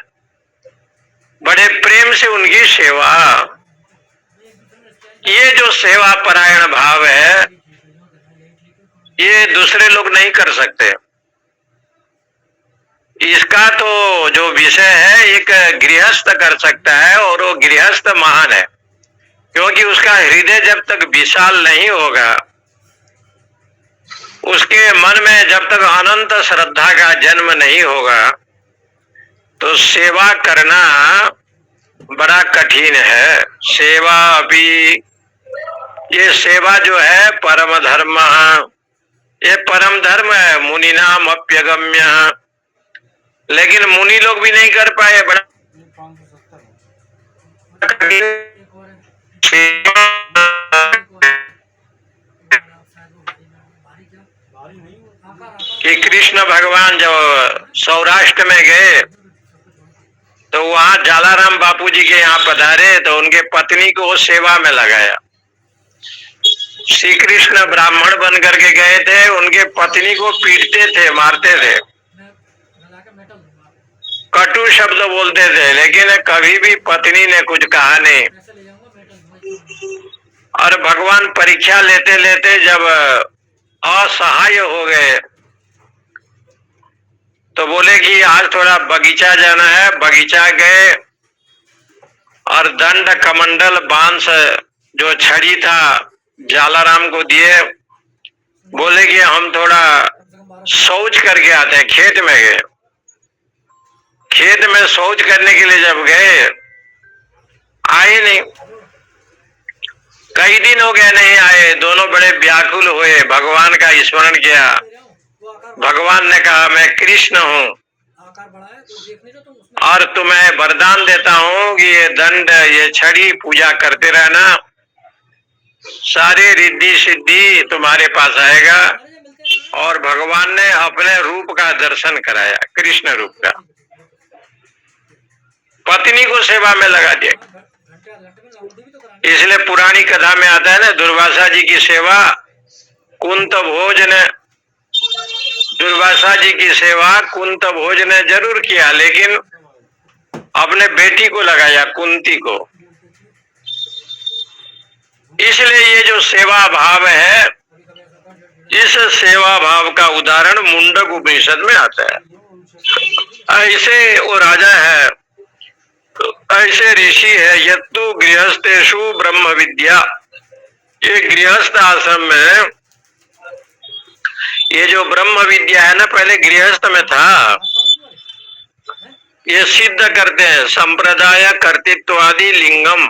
बड़े प्रेम से उनकी सेवा, ये जो सेवा परायण भाव है, ये दूसरे लोग नहीं कर सकते। इसका तो जो विषय है एक गृहस्थ कर सकता है, और वो गृहस्थ महान है, क्योंकि उसका हृदय जब तक विशाल नहीं होगा, उसके मन में जब तक अनंत श्रद्धा का जन्म नहीं होगा, तो सेवा करना बड़ा कठिन है। सेवा भी, ये सेवा जो है परम धर्म, ये परम धर्म है, मुनि नाम अप्यगम्य, लेकिन मुनि लोग भी नहीं कर पाए। बड़ा कि कृष्ण भगवान जब सौराष्ट्र में गए तो वहां जालाराम बापू जी के यहाँ पधारे, तो उनके पत्नी को वो सेवा में लगाया। श्री कृष्ण ब्राह्मण बन करके गए थे, उनके पत्नी को पीटते थे, मारते थे, कटु शब्द बोलते थे, लेकिन कभी भी पत्नी ने कुछ कहा नहीं। और भगवान परीक्षा लेते लेते जब असहाय हो गए तो बोले कि आज थोड़ा बगीचा जाना है। बगीचा गए और दंड कमंडल बांस जो छड़ी था जालाराम को दिए, बोले कि हम थोड़ा शौच करके आते हैं। खेत में गए, खेत में शौच करने के लिए जब गए, आए नहीं, कई दिन हो गए नहीं आए। दोनों बड़े व्याकुल हुए, भगवान का स्मरण किया। भगवान ने कहा मैं कृष्ण हूँ और तुम्हें वरदान देता हूँ कि ये दंड, ये छड़ी पूजा करते रहना, सारे रिद्धि सिद्धि तुम्हारे पास आएगा। और भगवान ने अपने रूप का दर्शन कराया, कृष्ण रूप का। पत्नी को सेवा में लगा दिया। इसलिए पुरानी कथा में आता है ना, दुर्वासा जी की सेवा कुंत भोज ने, दुर्वासा जी की सेवा कुंत भोज ने जरूर किया, लेकिन अपने बेटी को लगाया, कुंती को। इसलिए ये जो सेवा भाव है, इस सेवा भाव का उदाहरण मुंडक उपनिषद में आता है। ऐसे वो राजा है, ऐसे ऋषि है, यत्तु गृहस्थेषु ब्रह्म विद्या। ये गृहस्थ आश्रम में ये जो ब्रह्म विद्या है ना, पहले गृहस्थ में था। ये सिद्ध करते हैं संप्रदाय कर्तृत्वादि लिंगम।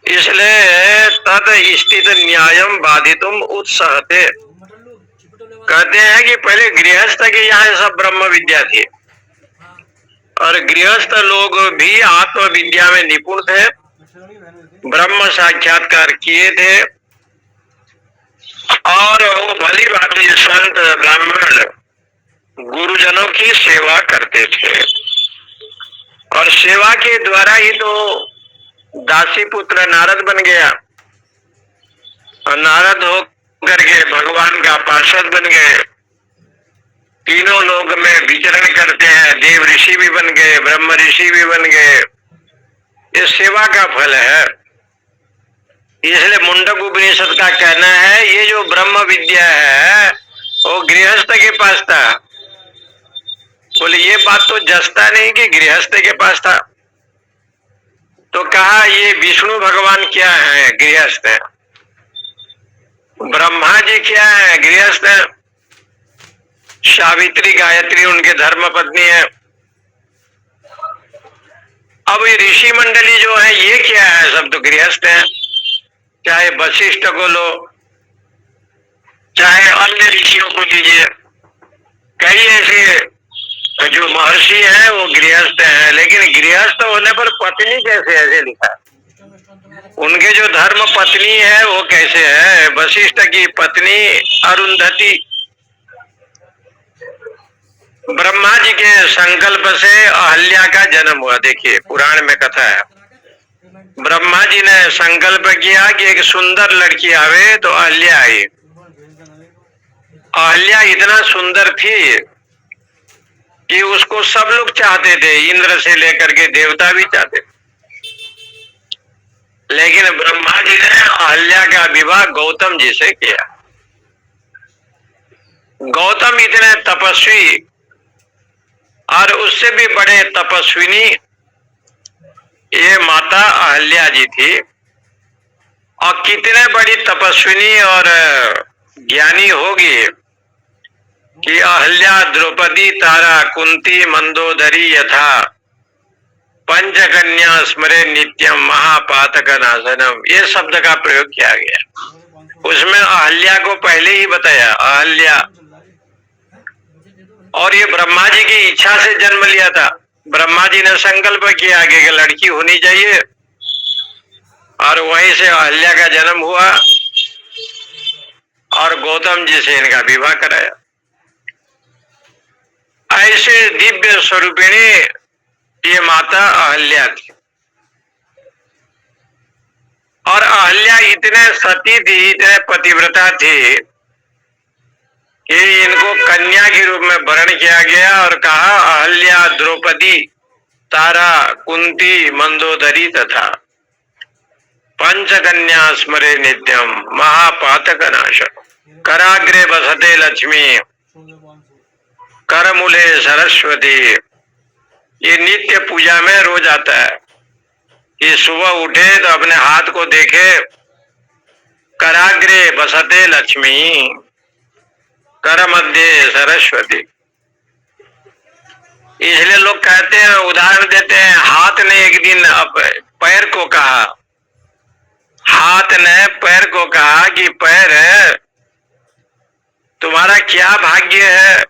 इसलिए तद स्थित न्यायम बाधितुम उत्साहते। कहते हैं कि पहले गृहस्थ के यहाँ सब ब्रह्म विद्या थी, और गृहस्थ लोग भी आत्म विद्या में निपुण थे, ब्रह्म साक्षात्कार किए थे, और वो भली भांति संत ब्राह्मण गुरुजनों की सेवा करते थे। और सेवा के द्वारा ही तो दासी पुत्र नारद बन गया, और नारद हो करके भगवान का पार्षद बन गए। तीनों लोक में विचरण करते हैं, देव ऋषि भी बन गए, ब्रह्म ऋषि भी बन गए। ये सेवा का फल है। इसलिए मुंडक उपनिषद का कहना है ये जो ब्रह्म विद्या है वो गृहस्थ के पास था। बोले ये बात तो जसता नहीं कि गृहस्थ के पास था। तो कहा ये विष्णु भगवान क्या है, गृहस्थ है। ब्रह्मा जी क्या है, गृहस्थ है। सावित्री गायत्री उनके धर्म पत्नी है। अब ये ऋषि मंडली जो है ये क्या है, सब तो गृहस्थ है। चाहे वशिष्ठ को लो, चाहे अन्य ऋषियों को लीजिए, कई ऐसे जो महर्षि हैं वो गृहस्थ हैं। लेकिन गृहस्थ होने पर पत्नी कैसे, ऐसे लिखा है। उनके जो धर्म पत्नी है वो कैसे है। वशिष्ठ की पत्नी अरुंधति, ब्रह्मा जी के संकल्प से अहल्या का जन्म हुआ। देखिए पुराण में कथा है, ब्रह्मा जी ने संकल्प किया कि एक सुंदर लड़की आवे, तो अहल्या आई। अहल्या इतना सुंदर थी कि उसको सब लोग चाहते थे, इंद्र से लेकर के देवता भी चाहते थे। लेकिन ब्रह्मा जी ने अहल्या का विवाह गौतम जी से किया। गौतम इतने तपस्वी और उससे भी बड़े तपस्विनी ये माता अहल्या जी थी। और कितने बड़ी तपस्विनी और ज्ञानी होगी कि अहल्या द्रौपदी तारा कुंती मंदोदरी यथा पंचकन्या स्मरे नित्यम महापातक नाशनम, ये शब्द का प्रयोग किया गया। उसमें अहल्या को पहले ही बताया, अहल्या। और ये ब्रह्मा जी की इच्छा से जन्म लिया था। ब्रह्मा जी ने संकल्प किया कि लड़की होनी चाहिए और वहीं से अहल्या का जन्म हुआ और गौतम जी से इनका विवाह कराया। ऐसे दिव्य स्वरूपिणी ये माता अहल्या थी। और अहल्या इतने सती थी, इतने पतिव्रता थी कि इनको कन्या के रूप में वर्ण किया गया और कहा अहल्या द्रौपदी तारा कुंती मंदोदरी तथा पंचकन्या स्मरे नित्यम महापातक नाशक। कराग्रे बसते लक्ष्मी करमूले सरस्वती, ये नित्य पूजा में रोज आता है कि सुबह उठे तो अपने हाथ को देखे, कराग्रे बसते लक्ष्मी कर मध्य सरस्वती। इसलिए लोग कहते हैं, उदाहरण देते हैं, हाथ ने एक दिन पैर को कहा, हाथ ने पैर को कहा कि पैर तुम्हारा क्या भाग्य है।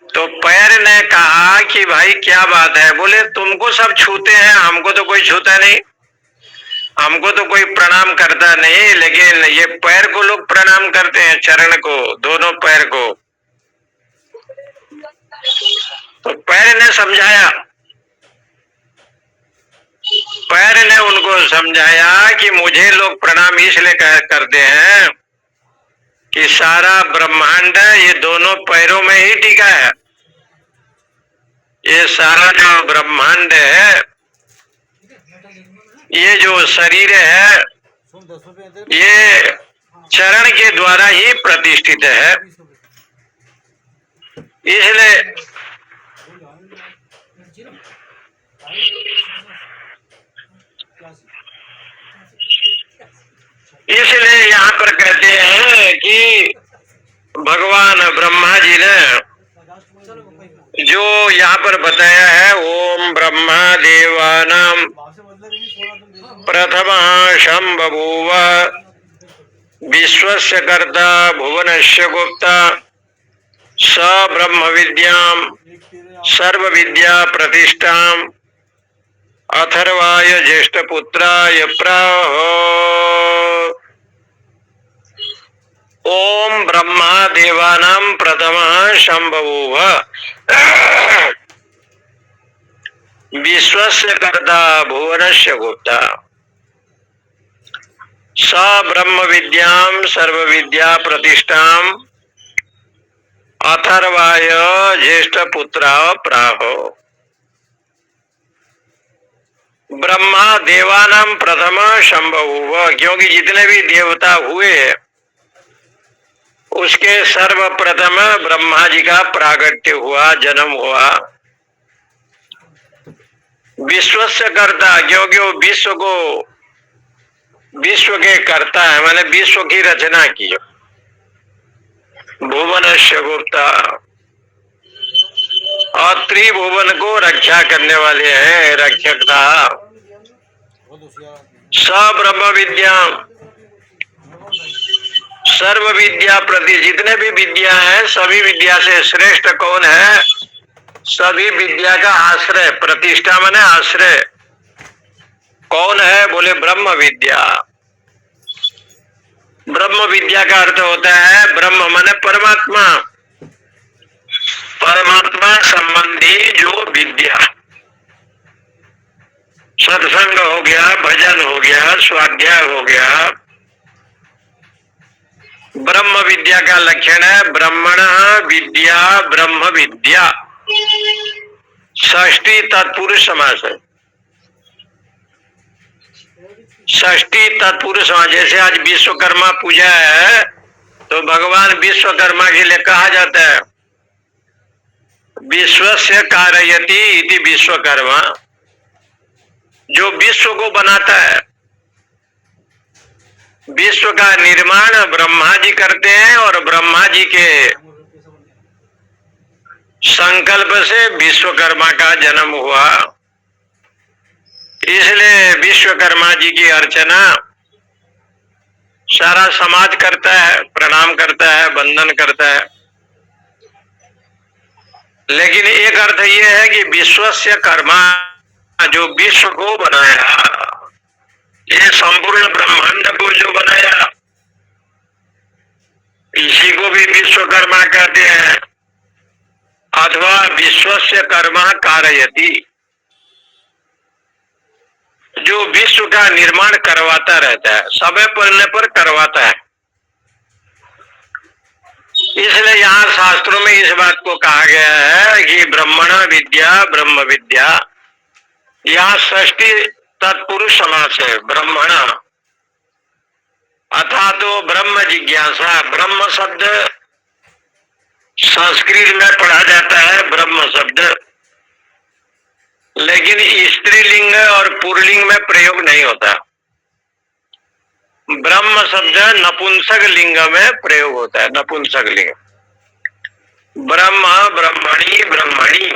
तो पैर ने कहा कि भाई क्या बात है। बोले तुमको सब छूते हैं, हमको तो कोई छूता नहीं, हमको तो कोई प्रणाम करता नहीं, लेकिन ये पैर को लोग प्रणाम करते हैं, चरण को, दोनों पैर को। तो पैर ने समझाया, पैर ने उनको समझाया कि मुझे लोग प्रणाम इसलिए करते हैं कि सारा ब्रह्मांड ये दोनों पैरों में ही टिका है। ये सारा जो ब्रह्मांड है, ये जो शरीर है, ये चरण के द्वारा ही प्रतिष्ठित है। इसलिए यहाँ पर कहते हैं कि भगवान ब्रह्मा जी ने जो यहाँ पर बताया है, ओम ब्रह्मा देवानाम प्रथम शंबभूव विश्वस्य कर्ता भुवनस्य गुप्ता स ब्रह्म विद्याम सर्व विद्या प्रतिष्ठाम अथर्वाय ज्येष्ठ पुत्राय प्राह। ओम ब्रह्मा देवानां प्रथम शंभुव विश्वस्य कर्ता भुवनस्य गुप्ता स ब्रह्म विद्यां सर्व विद्या प्रतिष्ठां अथर्वाय ज्येष्ठ पुत्रा प्राहो। ब्रह्मा देवानां प्रथम शंभुव, क्योंकि जितने भी देवता हुए उसके सर्वप्रथम ब्रह्मा जी का प्रागट्य हुआ, जन्म हुआ। विश्वस्य कर्ता, क्योंकि वो विश्व के कर्ता है, मैंने विश्व की रचना की। भुवनस्य गुप्ता, और त्रिभुवन को रक्षा करने वाले हैं, रक्षक था। स ब्रह्म विद्या सर्व विद्या प्रति, जितने भी विद्या है सभी विद्या से श्रेष्ठ कौन है? सभी विद्या का आश्रय, प्रतिष्ठा माने आश्रय कौन है? बोले ब्रह्म विद्या। ब्रह्म विद्या का अर्थ होता है ब्रह्म माने परमात्मा, परमात्मा संबंधी जो विद्या। सत्संग हो गया, भजन हो गया, स्वाध्याय हो गया, ब्रह्म विद्या का लक्षण है ब्रह्मण विद्या ब्रह्म विद्या। षष्ठी तत्पुरुष समास है। षष्ठी तत्पुरुष समास, जैसे आज विश्वकर्मा पूजा है तो भगवान विश्वकर्मा के लिए कहा जाता है विश्वस्य कारयति इति विश्वकर्मा, जो विश्व को बनाता है। विश्व का निर्माण ब्रह्मा जी करते हैं और ब्रह्मा जी के संकल्प से विश्वकर्मा का जन्म हुआ। इसलिए विश्वकर्मा जी की अर्चना सारा समाज करता है, प्रणाम करता है, वंदन करता है। लेकिन एक अर्थ यह है कि विश्वस्य कर्मा, जो विश्व को बनाया, ये संपूर्ण ब्रह्मांड को जो बनाया, इसी को भी विश्वकर्मा कहते हैं। अथवा विश्वस्य कर्मा कारयति, जो विश्व का निर्माण करवाता रहता है, समय पड़ने पर करवाता है। इसलिए यहाँ शास्त्रों में इस बात को कहा गया है कि ब्रह्मण विद्या ब्रह्म विद्या। यहाँ षष्ठी तत्पुरुष समास है ब्रह्मण, अथा तो ब्रह्म जिज्ञासा। ब्रह्म शब्द संस्कृत में पढ़ा जाता है ब्रह्म शब्द, लेकिन स्त्रीलिंग और पुल्लिंग में प्रयोग नहीं होता। ब्रह्म शब्द नपुंसक लिंग में प्रयोग होता है, नपुंसक लिंग। ब्रह्म ब्रह्मणी ब्रह्मणी,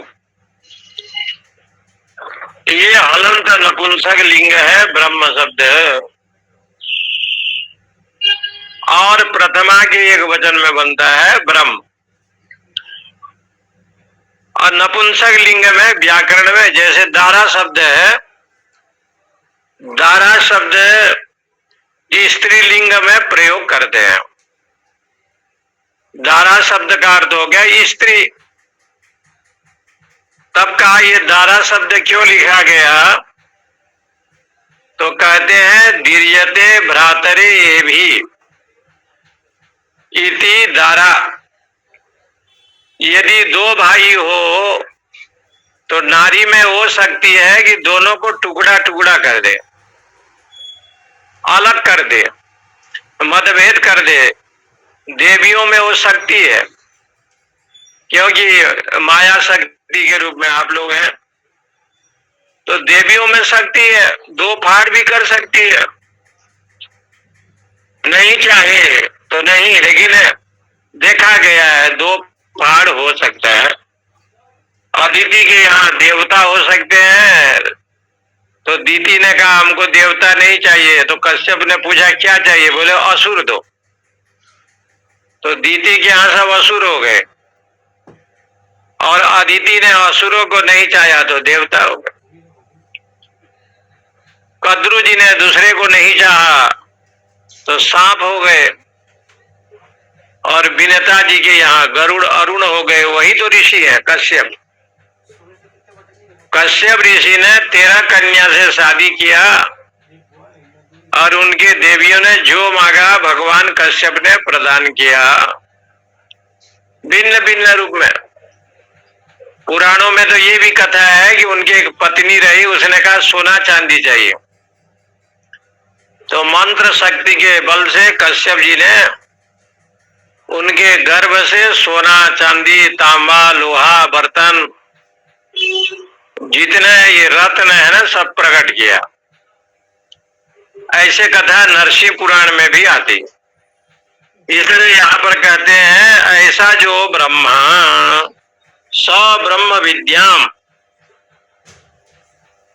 ये हलंत नपुंसक लिंग है ब्रह्म शब्द। और प्रथमा के एक वचन में बनता है ब्रह्म। और नपुंसक लिंग में व्याकरण में जैसे दारा शब्द है, दारा शब्द स्त्रीलिंग में प्रयोग करते हैं। दारा शब्द का अर्थ हो गया स्त्री। तब कहा ये दारा शब्द क्यों लिखा गया, तो कहते हैं दीर्यते भ्रातरे ये भी इति दारा। यदि दो भाई हो तो नारी में हो सकती है कि दोनों को टुकड़ा टुकड़ा कर दे, अलग कर दे, मतभेद कर दे। देवियों में हो सकती है, क्योंकि माया शक्ति के रूप में आप लोग हैं, तो देवियों में शक्ति है, दो फाड़ भी कर सकती है। नहीं चाहे तो नहीं, लेकिन देखा गया है दो फाड़ हो सकता है। अदिति के यहाँ देवता हो सकते हैं, तो दीति ने कहा हमको देवता नहीं चाहिए, तो कश्यप ने पूछा क्या चाहिए, बोले असुर दो। तो दीति के यहाँ सब असुर हो गए, और अदिति ने असुरों को नहीं चाहा तो देवता हो गए। कद्रु जी ने दूसरे को नहीं चाहा तो सांप हो गए, और विनता जी के यहाँ गरुड़ अरुण हो गए, वही तो ऋषि है कश्यप। कश्यप ऋषि ने 13 कन्या से शादी किया, और उनके देवियों ने जो मांगा भगवान कश्यप ने प्रदान किया, भिन्न भिन्न रूप में। पुराणों में तो ये भी कथा है कि उनकी एक पत्नी रही, उसने कहा सोना चांदी चाहिए, तो मंत्र शक्ति के बल से कश्यप जी ने उनके गर्भ से सोना चांदी तांबा लोहा बर्तन जितने ये रत्न है ना सब प्रकट किया। ऐसे कथा नरसिंह पुराण में भी आती। इसलिए यहाँ पर कहते हैं ऐसा जो ब्रह्मा स ब्रह्म विद्याम,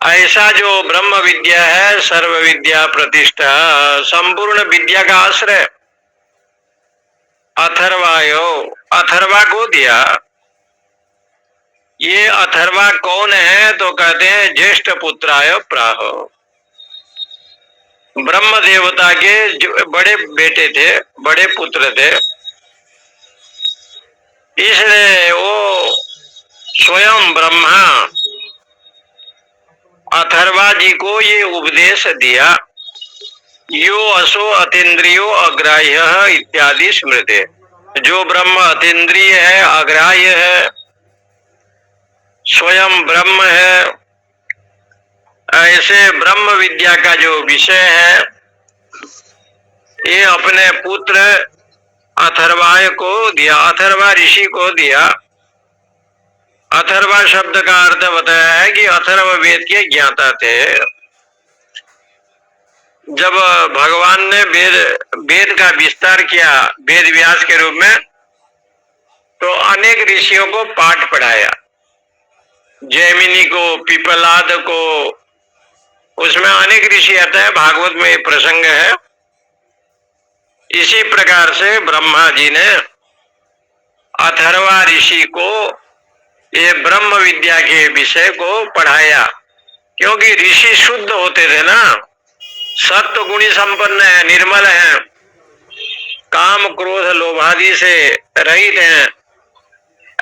ऐसा जो ब्रह्म विद्या है सर्व विद्या प्रतिष्ठा, संपूर्ण विद्या का आश्रय। अथर्वायो, अथर्वा को दिया। ये अथर्वा कौन है, तो कहते हैं ज्येष्ठ पुत्राय प्राह, ब्रह्म देवता के जो बड़े बेटे थे, बड़े पुत्र थे। इसलिए वो स्वयं ब्रह्मा अथर्वा जी को ये उपदेश दिया यो असो अतीन्द्रियो अग्राह्य इत्यादि स्मृति। जो ब्रह्म अतीन्द्रिय है, अग्राह्य है, स्वयं ब्रह्म है, ऐसे ब्रह्म विद्या का जो विषय है ये अपने पुत्र अथर्वाय को दिया, अथर्वा ऋषि को दिया। अथर्वा शब्द का अर्थ बताया है कि अथर्व वेद के ज्ञाता थे। जब भगवान ने वेद का विस्तार किया वेद व्यास के रूप में, तो अनेक ऋषियों को पाठ पढ़ाया, जैमिनी को, पिपलाद को, उसमें अनेक ऋषि आते हैं, भागवत में ये प्रसंग है। इसी प्रकार से ब्रह्मा जी ने अथर्वा ऋषि को ये ब्रह्म विद्या के विषय को पढ़ाया, क्योंकि ऋषि शुद्ध होते थे ना, सत्व गुणी संपन्न है, निर्मल है, काम क्रोध लोभादि से रहित हैं,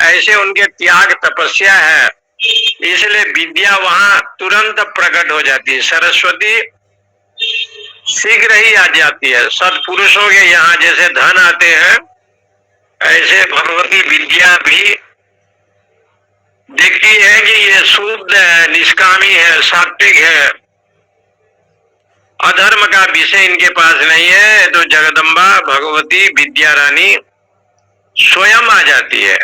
ऐसे उनके त्याग तपस्या है, इसलिए विद्या वहां तुरंत प्रकट हो जाती है। सरस्वती शीघ्र ही आ जाती है। सत्पुरुषों के यहाँ जैसे धन आते हैं, ऐसे भगवती विद्या भी देखती है कि ये शुद्ध है, निष्कामी है, सात्विक है, अधर्म का विषय इनके पास नहीं है, तो जगदम्बा भगवती विद्या रानी स्वयं आ जाती है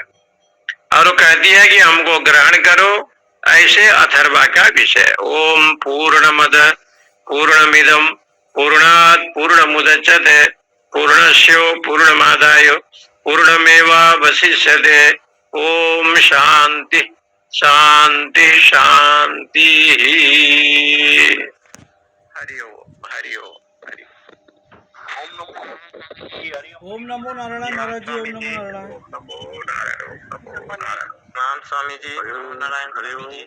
और वो कहती है कि हमको ग्रहण करो। ऐसे अथर्वा का विषय। ओम पूर्णमद पूर्णमिदम पूर्णात् पूर्णमुदच्यते पूर्णस्य पूर्णमादाय पूर्णमेवावशिष्यते। ओम शांति शांति शांति। हरि ओम हरि ओम हरि ओम नमो नारायण महाराज जी, ओम नमो नारायण। नमो नारायण नमो नारायण। राम स्वामी जी, नारायण स्वामी जी,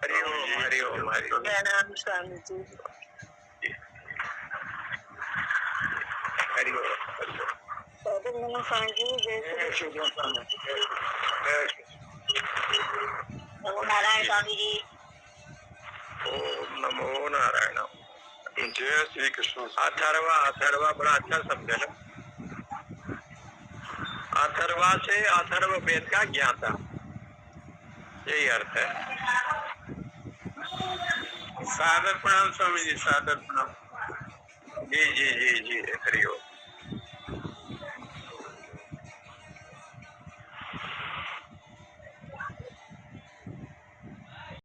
हरि ओम हरि ओम हरि ओम। राम स्वामी जी, हरि ओम हरि ओम। नमो स्वामी जी, जय श्री कृष्ण। नमो नारायण स्वामी जी। ओम नमो नारायण। जय श्री कृष्ण। अथर्वा, अथर्वा बड़ा अच्छा शब्द है। अथर्वा से अथर्व वेद का ज्ञाता, यही अर्थ है। सादर प्रणाम स्वामी जी, सादर प्रणाम। जी जी जी जी, हरि ओम।